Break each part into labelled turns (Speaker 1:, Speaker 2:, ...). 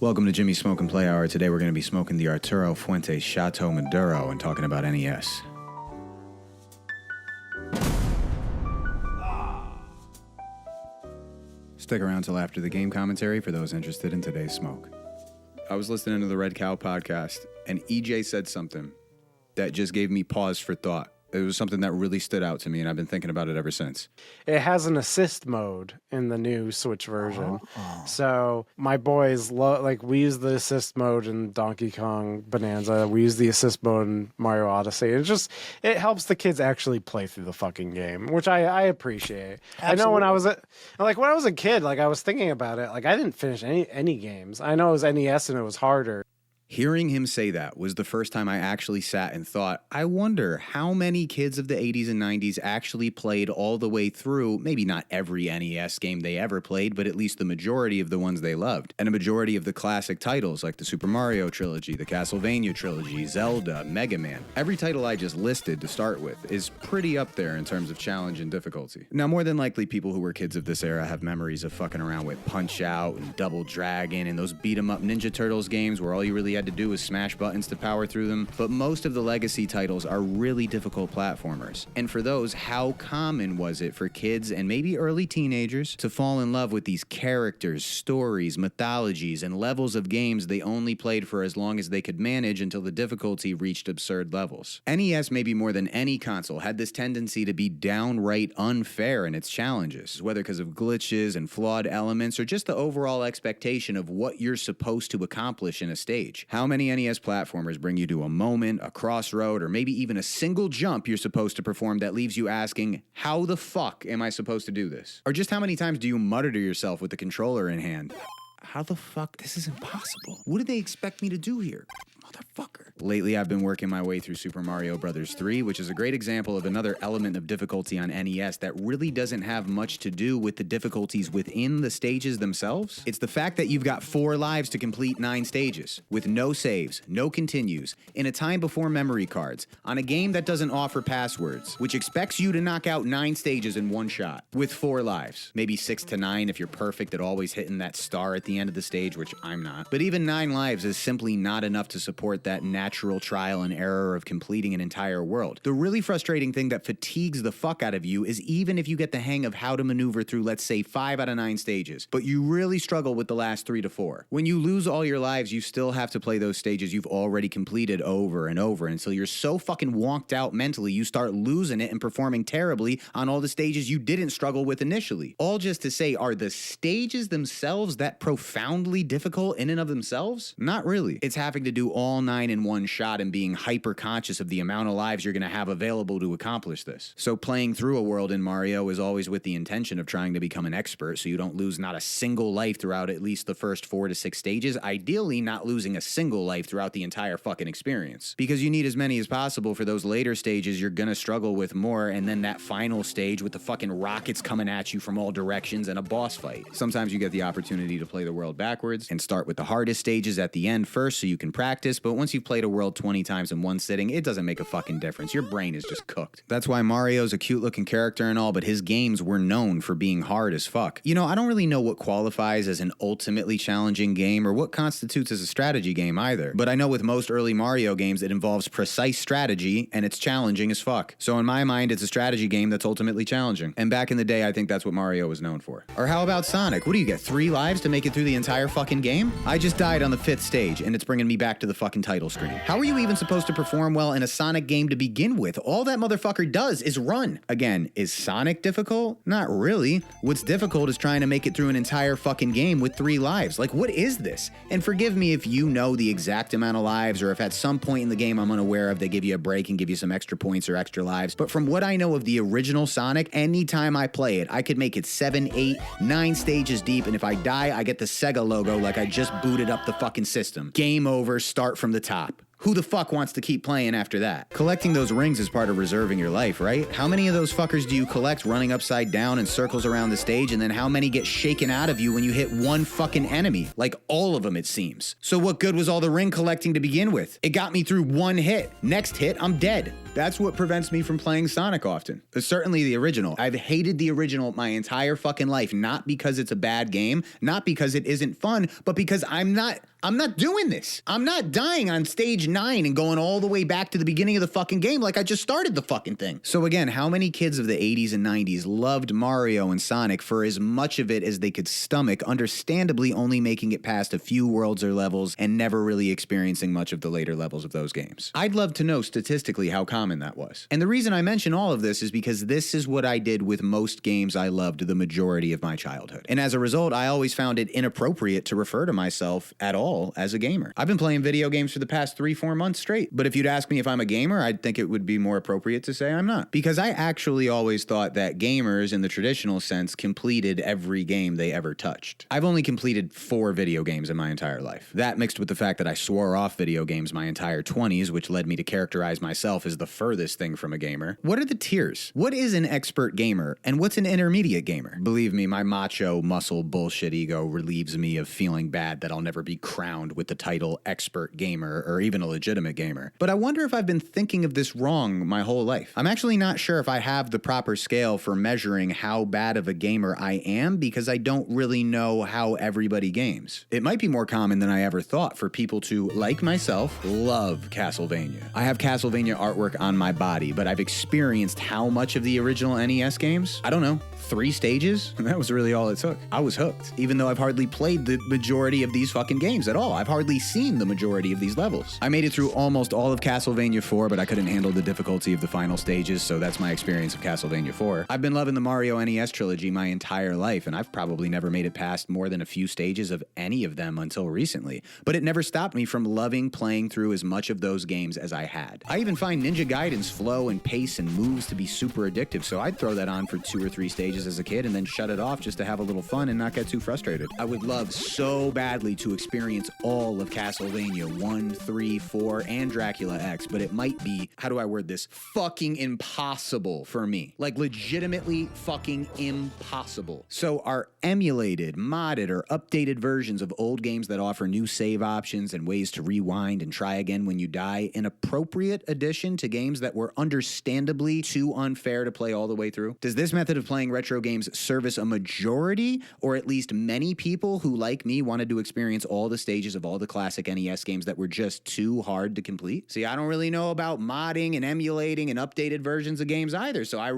Speaker 1: Welcome to Gymmy Smoke and Play Hour. Today we're going to be smoking the Arturo Fuente Chateau Maduro and talking about NES. Stick around till after the game commentary for those interested in today's smoke. I was listening to the Red Cow podcast, and EJ said something that just gave me pause for thought. It was something that really stood out to me, and I've been thinking about it ever since.
Speaker 2: It has an assist mode in the new Switch version. So my boys we use the assist mode in Donkey Kong Bonanza. We use the assist mode in Mario Odyssey. It helps the kids actually play through the fucking game, which I appreciate. Absolutely. I know when I was a kid, I was thinking about it. I didn't finish any games. I know it was NES and it was harder.
Speaker 1: Hearing him say that was the first time I actually sat and thought, I wonder how many kids of the 80s and 90s actually played all the way through, maybe not every NES game they ever played, but at least the majority of the ones they loved. And a majority of the classic titles like the Super Mario trilogy, the Castlevania trilogy, Zelda, Mega Man. Every title I just listed to start with is pretty up there in terms of challenge and difficulty. Now, more than likely, people who were kids of this era have memories of fucking around with Punch-Out and Double Dragon and those beat-em-up Ninja Turtles games where all you really had to do is smash buttons to power through them, but most of the legacy titles are really difficult platformers. And for those, how common was it for kids and maybe early teenagers to fall in love with these characters, stories, mythologies, and levels of games they only played for as long as they could manage until the difficulty reached absurd levels? NES, maybe more than any console, had this tendency to be downright unfair in its challenges, whether because of glitches and flawed elements or just the overall expectation of what you're supposed to accomplish in a stage. How many NES platformers bring you to a moment, a crossroad, or maybe even a single jump you're supposed to perform that leaves you asking, how the fuck am I supposed to do this? Or just how many times do you mutter to yourself with the controller in hand? How the fuck? This is impossible. What do they expect me to do here? Motherfucker. Lately, I've been working my way through Super Mario Bros. 3, which is a great example of another element of difficulty on NES that really doesn't have much to do with the difficulties within the stages themselves. It's the fact that you've got 4 lives to complete 9 stages, with no saves, no continues, in a time before memory cards, on a game that doesn't offer passwords, which expects you to knock out 9 stages in one shot, with 4 lives. Maybe 6 to 9 if you're perfect at always hitting that star at the end of the stage, which I'm not. But even 9 lives is simply not enough to support that natural trial and error of completing an entire world. The really frustrating thing that fatigues the fuck out of you is even if you get the hang of how to maneuver through, let's say, 5 out of 9 stages, but you really struggle with the last 3 to 4. When you lose all your lives, you still have to play those stages you've already completed over and over until you're so fucking wonked out mentally you start losing it and performing terribly on all the stages you didn't struggle with initially. All just to say, are the stages themselves that profoundly difficult in and of themselves? Not really. It's having to do all 9 in one shot and being hyper conscious of the amount of lives you're going to have available to accomplish this. So playing through a world in Mario is always with the intention of trying to become an expert so you don't lose not a single life throughout at least the first 4 to 6 stages, ideally not losing a single life throughout the entire fucking experience. Because you need as many as possible for those later stages you're going to struggle with more, and then that final stage with the fucking rockets coming at you from all directions and a boss fight. Sometimes you get the opportunity to play the world backwards and start with the hardest stages at the end first so you can practice, but once you've played a world 20 times in one sitting, it doesn't make a fucking difference. Your brain is just cooked. That's why Mario's a cute looking character and all, but his games were known for being hard as fuck. You know, I don't really know what qualifies as an ultimately challenging game or what constitutes as a strategy game either, but I know with most early Mario games it involves precise strategy and it's challenging as fuck. So in my mind, it's a strategy game that's ultimately challenging. And back in the day, I think that's what Mario was known for. Or how about Sonic? What do you get, 3 lives to make it through the entire fucking game? I just died on the 5th stage and it's bringing me back to the fucking title screen. How are you even supposed to perform well in a Sonic game to begin with? All that motherfucker does is run. Again, is Sonic difficult? Not really. What's difficult is trying to make it through an entire fucking game with 3 lives. Like, what is this? And forgive me if you know the exact amount of lives or if at some point in the game I'm unaware of, they give you a break and give you some extra points or extra lives. But from what I know of the original Sonic, anytime I play it, I could make it 7, 8, 9 stages deep, and if I die, I get the Sega logo like I just booted up the fucking system. Game over, start from the top. Who the fuck wants to keep playing after that? Collecting those rings is part of reserving your life, right? How many of those fuckers do you collect running upside down in circles around the stage, and then how many get shaken out of you when you hit one fucking enemy? Like all of them, it seems. So what good was all the ring collecting to begin with? It got me through 1 hit. Next hit, I'm dead. That's what prevents me from playing Sonic often. Certainly the original. I've hated the original my entire fucking life, not because it's a bad game, not because it isn't fun, but because I'm not I'm not doing this. I'm not dying on stage 9 and going all the way back to the beginning of the fucking game like I just started the fucking thing. So again, how many kids of the 80s and 90s loved Mario and Sonic for as much of it as they could stomach, understandably only making it past a few worlds or levels and never really experiencing much of the later levels of those games? I'd love to know statistically how common that was. And the reason I mention all of this is because this is what I did with most games I loved the majority of my childhood. And as a result, I always found it inappropriate to refer to myself at all as a gamer. I've been playing video games for the past 3-4 months straight, but if you'd ask me if I'm a gamer, I'd think it would be more appropriate to say I'm not. Because I actually always thought that gamers in the traditional sense completed every game they ever touched. I've only completed 4 video games in my entire life. That mixed with the fact that I swore off video games my entire 20s, which led me to characterize myself as the furthest thing from a gamer. What are the tiers? What is an expert gamer, and what's an intermediate gamer? Believe me, my macho, muscle, bullshit ego relieves me of feeling bad that I'll never be crowned with the title expert gamer or even a legitimate gamer. But I wonder if I've been thinking of this wrong my whole life. I'm actually not sure if I have the proper scale for measuring how bad of a gamer I am because I don't really know how everybody games. It might be more common than I ever thought for people to, like myself, love Castlevania. I have Castlevania artwork on my body, but I've experienced how much of the original NES games? I don't know. 3 stages? That was really all it took. I was hooked, even though I've hardly played the majority of these fucking games at all. I've hardly seen the majority of these levels. I made it through almost all of Castlevania 4, but I couldn't handle the difficulty of the final stages, so that's my experience of Castlevania 4. I've been loving the Mario NES trilogy my entire life, and I've probably never made it past more than a few stages of any of them until recently, but it never stopped me from loving playing through as much of those games as I had. I even find Ninja Gaiden's flow and pace and moves to be super addictive, so I'd throw that on for 2 or 3 stages as a kid and then shut it off just to have a little fun and not get too frustrated. I would love so badly to experience all of Castlevania 1, 3, 4, and Dracula X, but it might be, how do I word this, fucking impossible for me. Like legitimately fucking impossible. So are emulated, modded, or updated versions of old games that offer new save options and ways to rewind and try again when you die an appropriate addition to games that were understandably too unfair to play all the way through? Does this method of playing retro games service a majority, or at least many people who, like me, wanted to experience all the stages of all the classic NES games that were just too hard to complete? See, I don't really know about modding and emulating and updated versions of games either, so I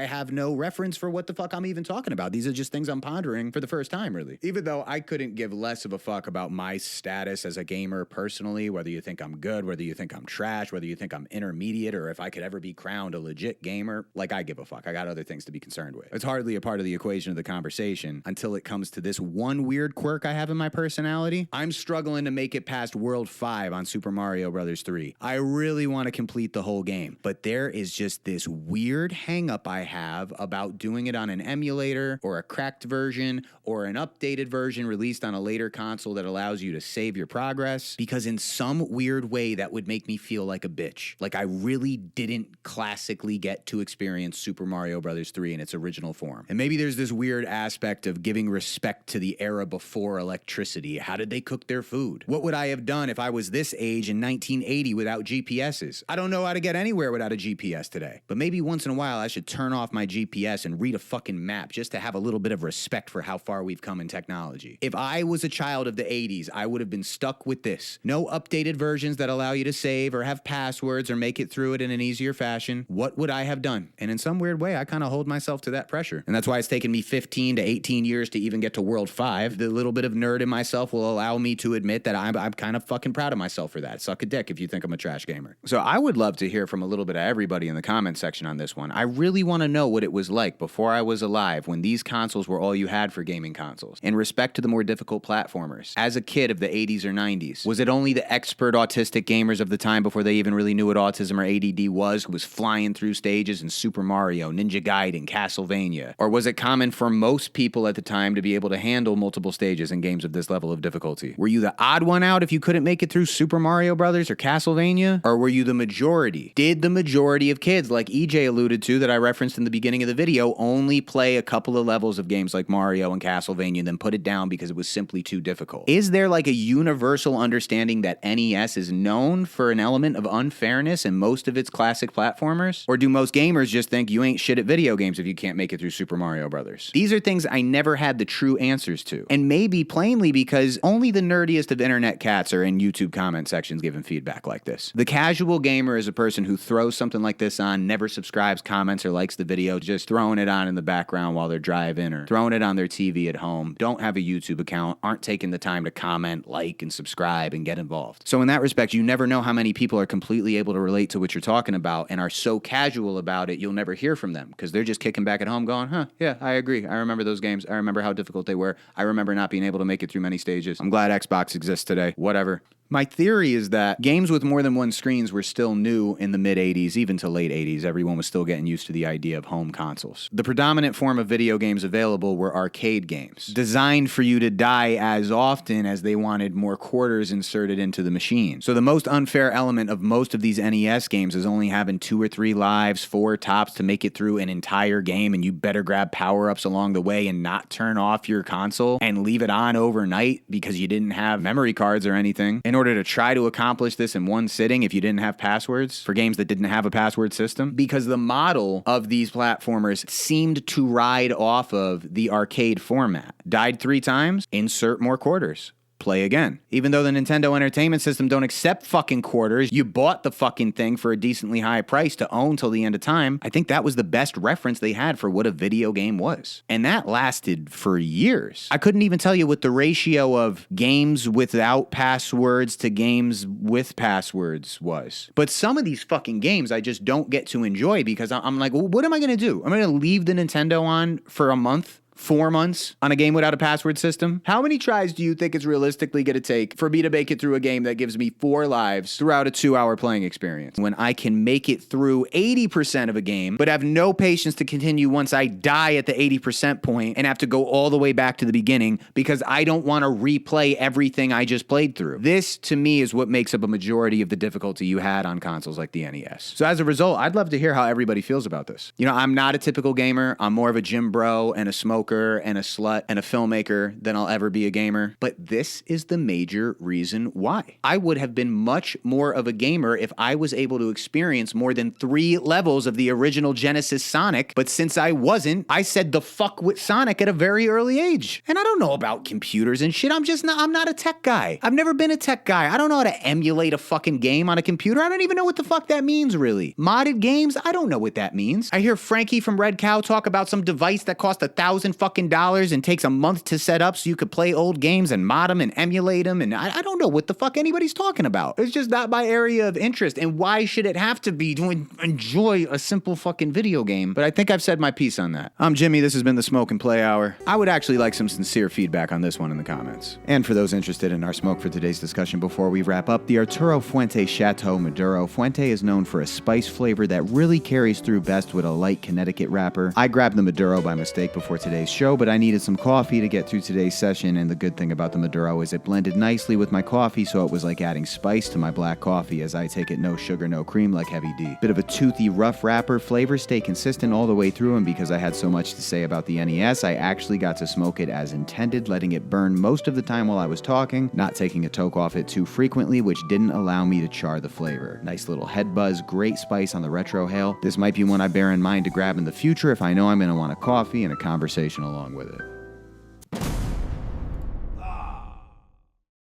Speaker 1: have no reference for what the fuck I'm even talking about. These are just things I'm pondering for the first time, really. Even though I couldn't give less of a fuck about my status as a gamer personally, whether you think I'm good, whether you think I'm trash, whether you think I'm intermediate, or if I could ever be crowned a legit gamer, like I give a fuck. I got other things to be concerned with. It's hardly a part of the equation of the conversation until it comes to this one weird quirk I have in my personality. I'm struggling to make it past World 5 on Super Mario Bros. 3. I really want to complete the whole game, but there is just this weird hang-up I have about doing it on an emulator or a cracked version or an updated version released on a later console that allows you to save your progress, because in some weird way that would make me feel like a bitch. Like I really didn't classically get to experience Super Mario Bros. 3 in its original form. And maybe there's this weird aspect of giving respect to the era before electricity. How did they cook their food? What would I have done if I was this age in 1980 without GPSs? I don't know how to get anywhere without a GPS today. But maybe once in a while I should turn off my GPS and read a fucking map just to have a little bit of respect for how far we've come in technology. If I was a child of the 80s, I would have been stuck with this. No updated versions that allow you to save or have passwords or make it through it in an easier fashion. What would I have done? And in some weird way, I kind of hold myself to that pressure. And that's why it's taken me 15 to 18 years to even get to World 5. The little bit of nerd in myself will allow me to admit that I'm kind of fucking proud of myself for that. Suck a dick if you think I'm a trash gamer. So I would love to hear from a little bit of everybody in the comment section on this one. I really want to know what it was like before I was alive when these consoles were all you had for gaming consoles. In respect to the more difficult platformers, as a kid of the 80s or 90s, was it only the expert autistic gamers of the time before they even really knew what autism or ADD was who was flying through stages in Super Mario, Ninja Gaiden, Castlevania? Or was it common for most people at the time to be able to handle multiple stages in games of this level of difficulty? Were you the odd one out if you couldn't make it through Super Mario Brothers or Castlevania? Or were you the majority? Did the majority of kids, like EJ alluded to that I referenced in the beginning of the video, only play a couple of levels of games like Mario and Castlevania and then put it down because it was simply too difficult? Is there like a universal understanding that NES is known for an element of unfairness in most of its classic platformers? Or do most gamers just think you ain't shit at video games if you can't make it through Super Mario Brothers? These are things I never had the true answers to. And maybe plainly because only the nerdiest of internet cats are in YouTube comment sections giving feedback like this. The casual gamer is a person who throws something like this on, never subscribes, comments, or likes the video, just throwing it on in the background while they're driving or throwing it on their TV at home, don't have a YouTube account, aren't taking the time to comment, like, and subscribe and get involved. So in that respect, you never know how many people are completely able to relate to what you're talking about and are so casual about it, you'll never hear from them because they're just kicking back at home going, huh, yeah, I agree. I remember those games. I remember how difficult they were. I remember not being able to make it through many stages. I'm glad Xbox exists today. Whatever. My theory is that games with more than one screens were still new in the mid-'80s, even to late '80s. Everyone was still getting used to the idea of home consoles. The predominant form of video games available were arcade games, designed for you to die as often as they wanted more quarters inserted into the machine. So the most unfair element of most of these NES games is only having 2 or 3 lives, 4 tops to make it through an entire game, and you better grab power-ups along the way and not turn off your console and leave it on overnight because you didn't have memory cards or anything. In order to try to accomplish this in one sitting if you didn't have passwords for games that didn't have a password system, because the model of these platformers seemed to ride off of the arcade format. Died 3 times, insert more quarters. Play again. Even though the Nintendo Entertainment System don't accept fucking quarters, you bought the fucking thing for a decently high price to own till the end of time. I think that was the best reference they had for what a video game was. And that lasted for years. I couldn't even tell you what the ratio of games without passwords to games with passwords was. But some of these fucking games I just don't get to enjoy because I'm like, well, what am I going to do? I'm going to leave the Nintendo on for a month? 4 months on a game without a password system? How many tries do you think it's realistically going to take for me to make it through a game that gives me 4 lives throughout a 2-hour playing experience? When I can make it through 80% of a game, but have no patience to continue once I die at the 80% point and have to go all the way back to the beginning because I don't want to replay everything I just played through. This, to me, is what makes up a majority of the difficulty you had on consoles like the NES. So as a result, I'd love to hear how everybody feels about this. You know, I'm not a typical gamer. I'm more of a gym bro and a smoker and a slut and a filmmaker than I'll ever be a gamer. But this is the major reason why. I would have been much more of a gamer if I was able to experience more than 3 levels of the original Genesis Sonic. But since I wasn't, I said the fuck with Sonic at a very early age. And I don't know about computers and shit. I'm not a tech guy. I've never been a tech guy. I don't know how to emulate a fucking game on a computer. I don't even know what the fuck that means, really. Modded games? I don't know what that means. I hear Frankie from Red Cow talk about some device that cost $1,000 fucking and takes a month to set up so you could play old games and mod them and emulate them. And I don't know what the fuck anybody's talking about. It's just not my area of interest. And why should it have to be to enjoy a simple fucking video game? But I think I've said my piece on that. I'm Jimmy. This has been the Smoke and Play Hour. I would actually like some sincere feedback on this one in the comments. And for those interested in our smoke for today's discussion before we wrap up, the Arturo Fuente Chateau Maduro. Fuente is known for a spice flavor that really carries through best with a light Connecticut wrapper. I grabbed the Maduro by mistake before today's show, but I needed some coffee to get through today's session, and the good thing about the Maduro is it blended nicely with my coffee, so it was like adding spice to my black coffee, as I take it no sugar, no cream like Heavy D. Bit of a toothy, rough wrapper, flavors stay consistent all the way through, and because I had so much to say about the NES, I actually got to smoke it as intended, letting it burn most of the time while I was talking, not taking a toke off it too frequently, which didn't allow me to char the flavor. Nice little head buzz, great spice on the retro hail. This might be one I bear in mind to grab in the future if I know I'm going to want a coffee and a conversation along with it.